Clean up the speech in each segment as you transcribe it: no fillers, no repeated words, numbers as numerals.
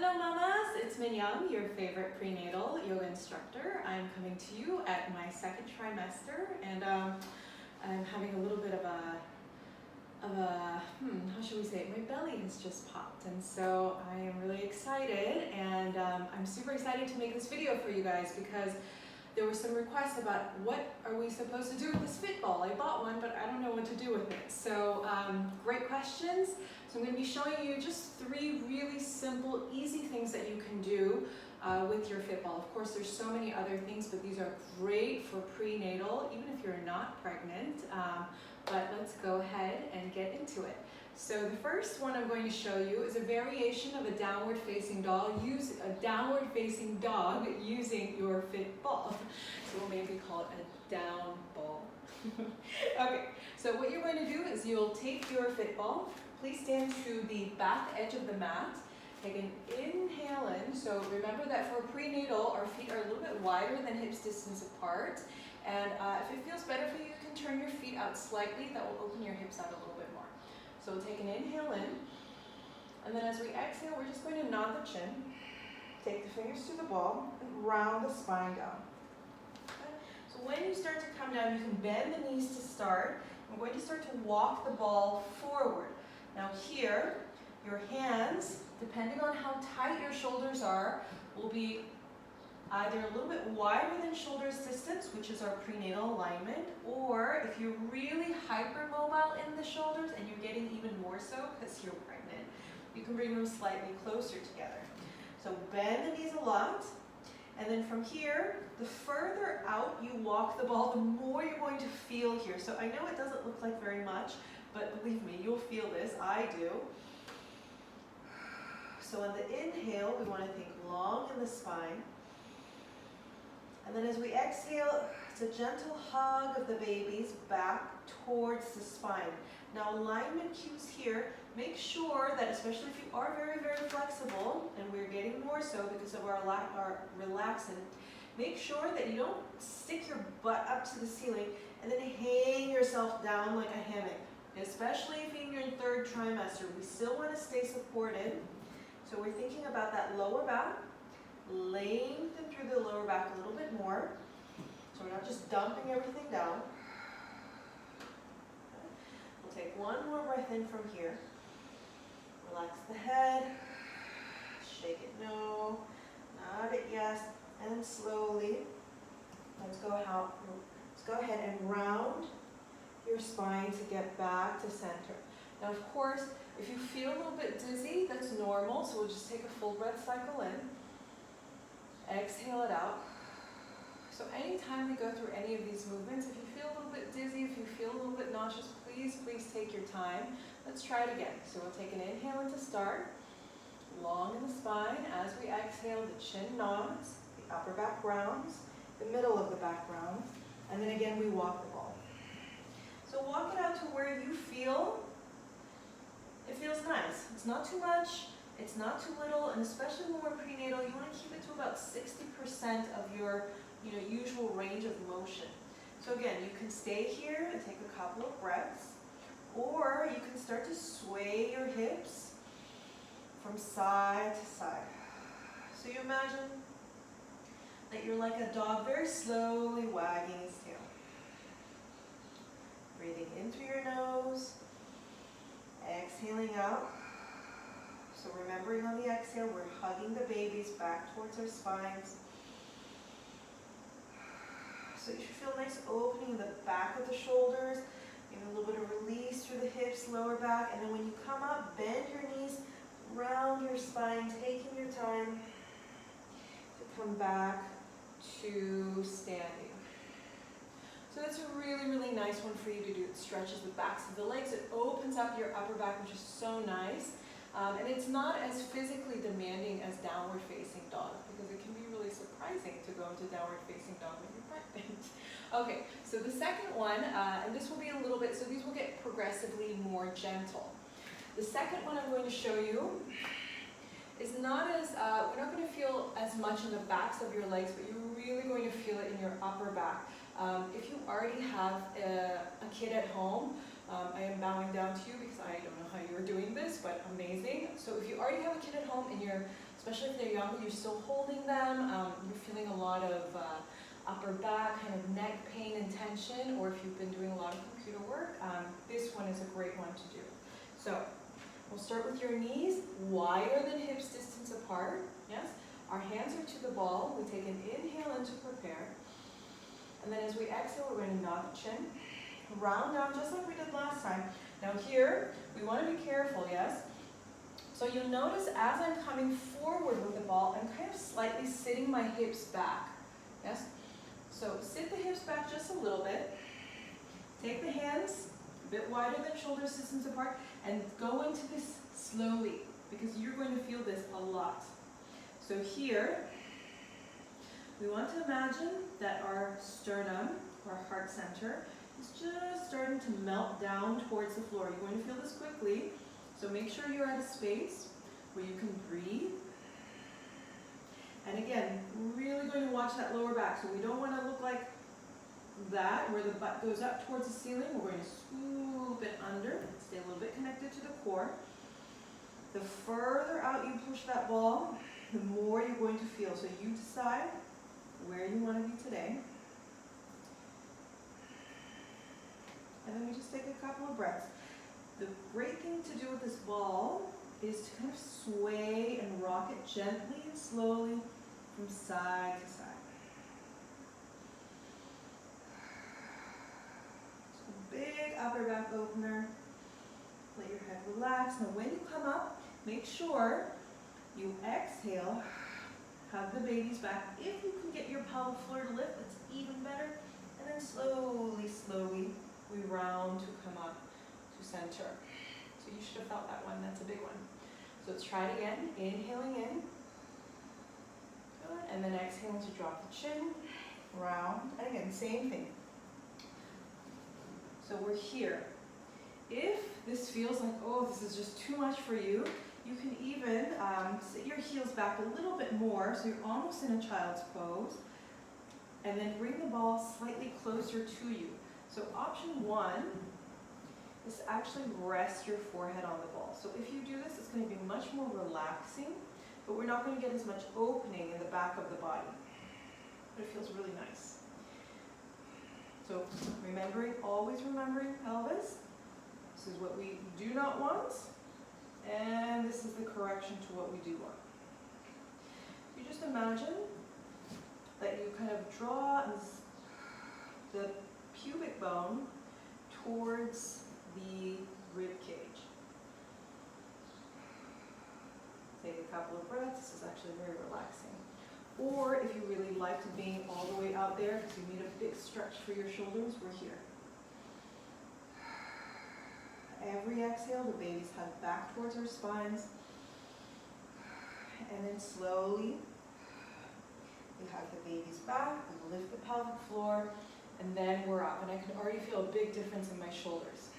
Hello mamas, it's Min Young, your favorite prenatal yoga instructor. I'm coming to you at my second trimester, and I'm having a little bit of a how should we say it? My belly has just popped, and so I am really excited, and I'm super excited to make this video for you guys because there were some requests about what are we supposed to do with this Fitball. I bought one, but I don't know what to do with it. So great questions. So I'm going to be showing you just 3 really simple, easy things that you can do with your Fitball. Of course, there's so many other things, but these are great for prenatal, even if you're not pregnant. But let's go ahead and get into it. So the first one I'm going to show you is a variation of a downward facing dog. Use a downward facing dog using your Fitball. So we'll maybe call it a down ball. Okay, so what you're going to do is you'll take your Fitball. Please stand to the back edge of the mat. Take an inhale in. So remember that for prenatal, our feet are a little bit wider than hips distance apart. And if it feels better for you, you can turn your feet out slightly. That will open your hips out a little bit more. So we'll take an inhale in. And then as we exhale, we're just going to nod the chin. Take the fingers to the ball and round the spine down. Okay. So when you start to come down, you can bend the knees to start. We're going to start to walk the ball forward. Now here, your hands, depending on how tight your shoulders are, will be either a little bit wider than shoulders distance, which is our prenatal alignment, or if you're really hypermobile in the shoulders and you're getting even more so because you're pregnant, you can bring them slightly closer together. So bend the knees a lot, and then from here, the further out you walk the ball, the more you're going to feel here. So I know it doesn't look like very much, but believe me, you'll feel this. I do. So on the inhale, we want to think long in the spine. And then as we exhale, it's a gentle hug of the babies back towards the spine. Now alignment cues here, make sure that, especially if you are very, very flexible, and we're getting more so because of our relaxant, make sure that you don't stick your butt up to the ceiling and then hang yourself down like a hammock. Especially if you're in your 3rd trimester, we still want to stay supported. So we're thinking about that lower back, lengthen through the lower back a little bit more. So we're not just dumping everything down. We'll take one more breath in from here. Relax the head, shake it no, nod it yes, and slowly, let's go ahead and round your spine to get back to center. Now of course, if you feel a little bit dizzy, that's normal, so we'll just take a full breath cycle in. Exhale it out. So anytime we go through any of these movements, if you feel a little bit dizzy, if you feel a little bit nauseous, please take your time. Let's try it again. So we'll take an inhale in to start. Long in the spine. As we exhale, the chin nods, the upper back rounds, the middle of the back rounds, and then again we walk the ball. So walk it out to where you feel it feels nice. It's not too much. It's not too little, and especially when we're prenatal, you want to keep it to about 60% of your usual range of motion. So again, you can stay here and take a couple of breaths, or you can start to sway your hips from side to side. So you imagine that you're like a dog very slowly wagging his tail. Breathing in through your nose, exhaling out. So remembering on the exhale, we're hugging the babies back towards our spines. So you should feel a nice opening in the back of the shoulders, maybe a little bit of release through the hips, lower back, and then when you come up, bend your knees, round your spine, taking your time to come back to standing. So that's a really, really nice one for you to do. It stretches the backs of the legs, it opens up your upper back, which is so nice. And it's not as physically demanding as downward facing dog because it can be really surprising to go into downward facing dog when you're pregnant. Okay, so the second one, and this will be a little bit, so these will get progressively more gentle. The second one I'm going to show you is not as, we're not going to feel as much in the backs of your legs, but you're really going to feel it in your upper back. If you already have a kid at home, I am bowing down to you because I don't know how you're doing this, but amazing. So if you already have a kid at home and you're especially if they're younger, you're still holding them, you're feeling a lot of upper back, kind of neck pain and tension, or if you've been doing a lot of computer work, this one is a great one to do. So we'll start with your knees wider than hips distance apart. Yes? Our hands are to the ball. We take an inhale in to prepare. And then as we exhale, we're going to nod the chin, round down just like we did last time. Now here, we want to be careful, yes? So you'll notice as I'm coming forward with the ball, I'm kind of slightly sitting my hips back. Yes? So sit the hips back just a little bit. Take the hands a bit wider than shoulder distance apart and go into this slowly because you're going to feel this a lot. So here, we want to imagine that our sternum, our heart center, is just starting to melt down towards the floor. You're going to feel this quickly, so make sure you're at a space where you can breathe. And again, really going to watch that lower back. So we don't want to look like that, where the butt goes up towards the ceiling. We're going to swoop it under, stay a little bit connected to the core. The further out you push that ball, the more you're going to feel. So you decide where you want to be today. And then we just take a couple of breaths. The great thing to do with this ball is to kind of sway and rock it gently and slowly from side to side. So big upper back opener. Let your head relax. Now when you come up, make sure you exhale, hug the baby's back. If you can get your pelvic floor to lift, that's even better. And then slowly, slowly, we round to come up to center. So you should have felt that one, that's a big one. So let's try it again, inhaling in. Good, and then exhaling to drop the chin, round, and again, same thing. So we're here. If this feels like, oh, this is just too much for you, you can even sit your heels back a little bit more, so you're almost in a child's pose, and then bring the ball slightly closer to you. So option one is to actually rest your forehead on the ball. So if you do this, it's going to be much more relaxing, but we're not going to get as much opening in the back of the body. But it feels really nice. So always remembering pelvis. This is what we do not want, and this is the correction to what we do want. You just imagine that you kind of draw the pubic bone towards the rib cage. Take a couple of breaths. This is actually very relaxing. Or if you really liked being all the way out there because you need a big stretch for your shoulders, we're here. Every exhale, the baby's hug back towards our spines. And then slowly, we hug the baby's back, we lift the pelvic floor, and then we're up. And I can already feel a big difference in my shoulders.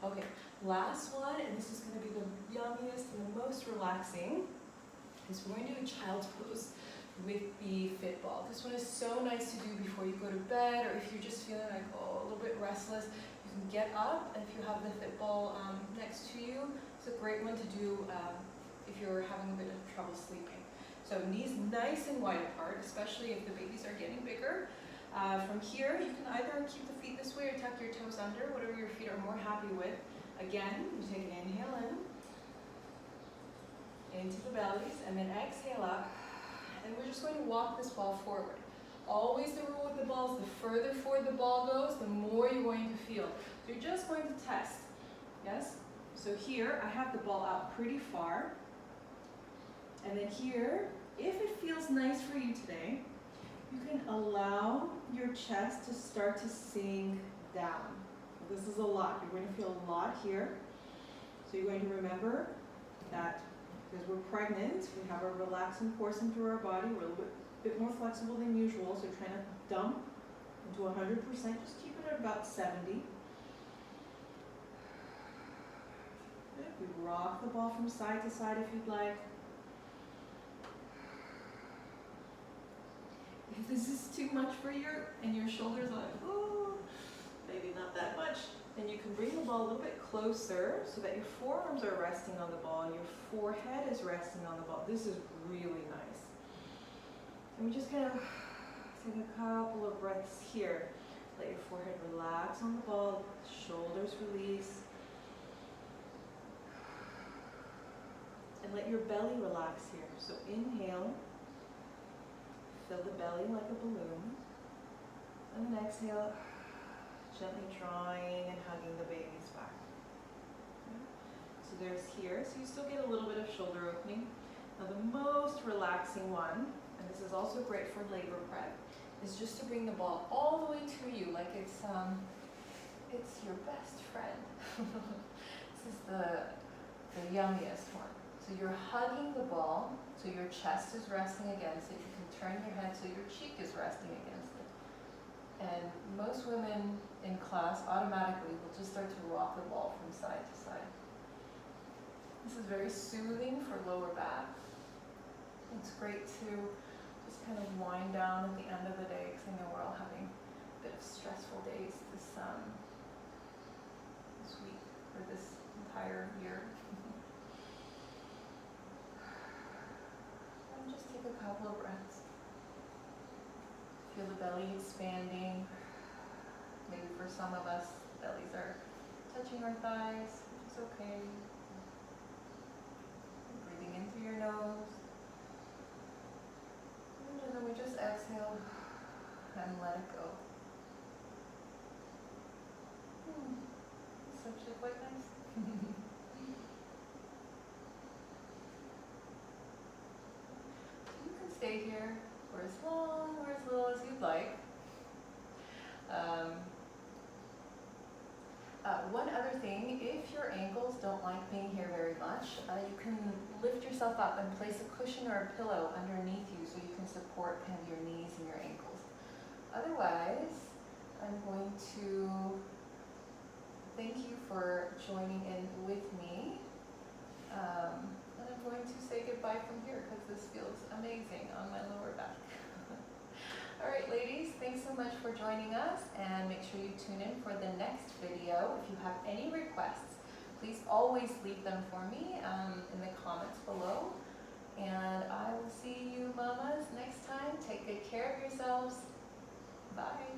Okay, last one, and this is going to be the yummiest and the most relaxing, is we're going to do a child's pose with the Fitball. This one is so nice to do before you go to bed, or if you're just feeling like, oh, a little bit restless. You can get up, and if you have the Fitball next to you, it's a great one to do if you're having a bit of trouble sleeping. So knees nice and wide apart, especially if the babies are getting bigger. From here, you can either keep the feet this way or tuck your toes under, whatever your feet are more happy with. Again, you take an inhale in, into the bellies, and then exhale up. And we're just going to walk this ball forward. Always the rule with the balls, the further forward the ball goes, the more you're going to feel. So you're just going to test, yes? So here, I have the ball out pretty far. And then here, if it feels nice for you today, you can allow your chest to start to sink down. This is a lot. You're going to feel a lot here. So you're going to remember that because we're pregnant, we have a relaxing portion through our body. We're a little bit more flexible than usual, so trying to dump into 100%. Just keep it at about 70. Good. We rock the ball from side to side if you'd like. If this is too much for you and your shoulders are like, oh, maybe not that much. And you can bring the ball a little bit closer so that your forearms are resting on the ball and your forehead is resting on the ball. This is really nice. And we just kind of take a couple of breaths here. Let your forehead relax on the ball, shoulders release. And let your belly relax here. So inhale, fill the belly like a balloon. And then exhale, gently drawing and hugging the babies back. Okay. So there's here, so you still get a little bit of shoulder opening. Now the most relaxing one, and this is also great for labor prep, is just to bring the ball all the way to you, like it's your best friend. This is the yummiest one. So you're hugging the ball, so your chest is resting against it. You can turn your head so your cheek is resting against it. And most women in class automatically will just start to rock the ball from side to side. This is very soothing for lower back. It's great to just kind of wind down at the end of the day, because I know we're all having a bit of stressful days this week, or this entire year. And just take a couple of breaths. Feel the belly expanding. Maybe for some of us, bellies are touching our thighs, which is okay. Breathing in through your nose. And then we just exhale and let it go. It's actually quite nice. You can stay here for as long or as little as you'd like. One other thing, if your ankles don't like being here very much, you can lift yourself up and place a cushion or a pillow underneath you so you can support kind of your knees and your ankles. Otherwise, I'm going to thank you for joining in with me. And I'm going to say goodbye from here because this feels amazing on my lower back. All right, ladies, thanks so much for joining us, and make sure you tune in for the next video. If you have any requests, please always leave them for me in the comments below. And I will see you mamas next time. Take good care of yourselves. Bye.